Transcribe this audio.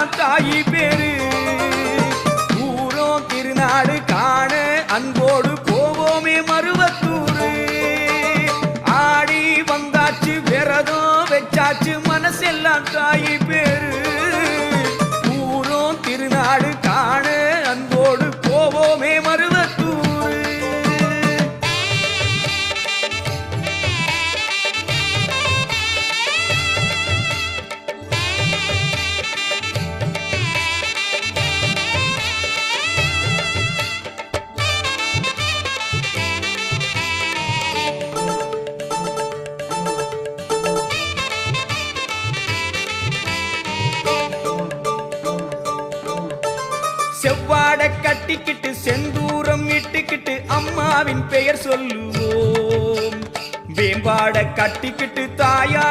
எல்லாம் தாயி பேரு. ஊரும் திருநாடு காண அன்போடு போவோமே மருவத்தூரு. ஆடி வந்தாச்சு விரதம் வெச்சாச்சு மனசெல்லாம் தாயி பேரு. ஊரும் திருநாடு காண அன்போடு போவோமே மருவத்தூரு. செவ்வாட கட்டிக்கிட்டு செந்தூரம் இட்டுக்கிட்டு அம்மாவின் பெயர் சொல்லுவோம். வேம்பாட கட்டிக்கிட்டு தாயா